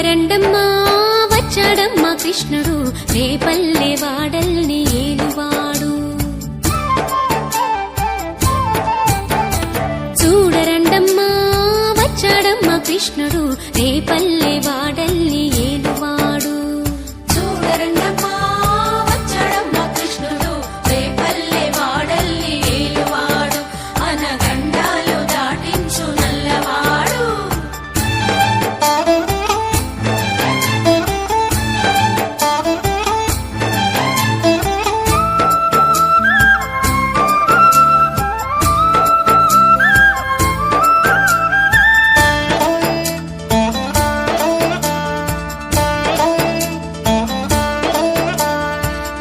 చూడరండమ్మా వచ్చాడమ్మా కృష్ణుడు రేపల్లె వాడల్ని ఏలువాడు. చూడరండమ్మా వచ్చాడమ్మా కృష్ణుడు రేపల్లె వాడల్ని ఏలువాడు. చూడరండమ్మా వచ్చాడమ్మా కృష్ణుడు రేపల్లె వాడల్ని ఏలువాడు. అనగండాలు దాటించు నల్లవాడు.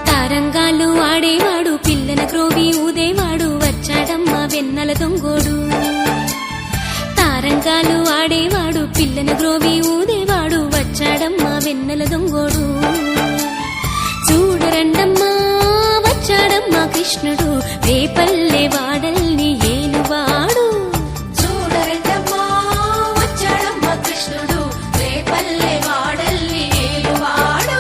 తారంగాలు ఆడేవాడు పిల్లన క్రోవి ఊదేవాడు వచ్చాడమ్మా వెన్నెల దొంగోడు. తారంగాలు ఆడేవాడు పిల్లన గ్రోవి ఊదేవాడు వచ్చాడమ్మా వెన్నెల దొంగోడు. చూడరండమ్మా వచ్చాడమ్మా కృష్ణుడు రేపల్లె వాడల్ని ఏలువాడు. చూడరండమ్మా వచ్చాడమ్మా కృష్ణుడు రేపల్లె వాడల్ని ఏలువాడు.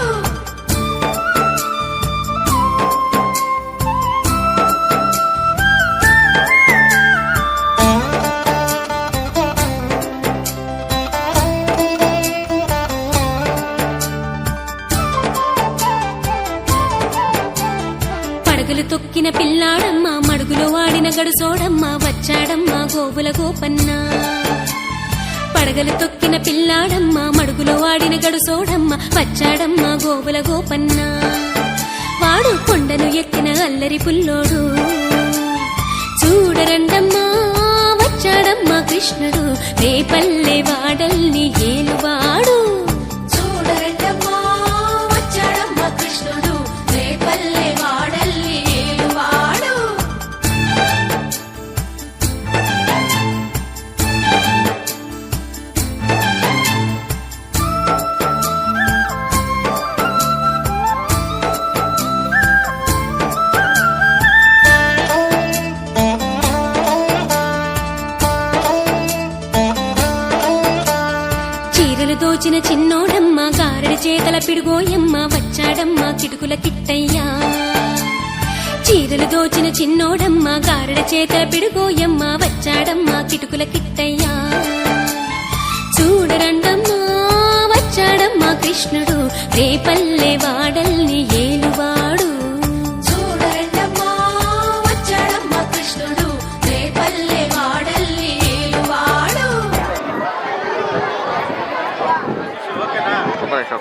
పడగలు తొక్కిన పిల్లాడమ్మా మడుగులో వాడిన గడుసోడమ్మా వచ్చాడమ్మా గోవుల గోపన్న. పడగలు తొక్కిన పిల్లాడమ్మా మడుగులో వాడిన గడుసోడమ్మా వచ్చాడమ్మా గోవుల గోపన్న. వాడు కొండను ఎక్కిన అల్లరి పుల్లోడు. చూడరండమ్మా వచ్చాడమ్మా కృష్ణుడు రేపల్లె వాడల్ని ఏలువాడు. చూడరండమ్మా వచ్చాడమ్మా కృష్ణుడు రేపల్లె వాడల్ని ఏలువాడు. చీరలు దోచిన చిన్నోడమ్మ గారడి చేతల పిడుగోయమ్మ వచ్చాడమ్మా కిటుకుల కిట్టయ్యా. చీరలు దోచిన చిన్నోడమ్మ గారడి చేతల పిడుగోయమ్మ వచ్చాడమ్మా కిటుకుల కిట్టయ్యా. చూడరండమ్మా వచ్చాడమ్మా కృష్ణుడు రేపల్లె వాడల్ని ఏలువాడు. చూడరండమ్మా వచ్చాడమ్మా కృష్ణుడు రేపల్లె వాడల్ని ఏలువాడు. ఒక నిమిషం.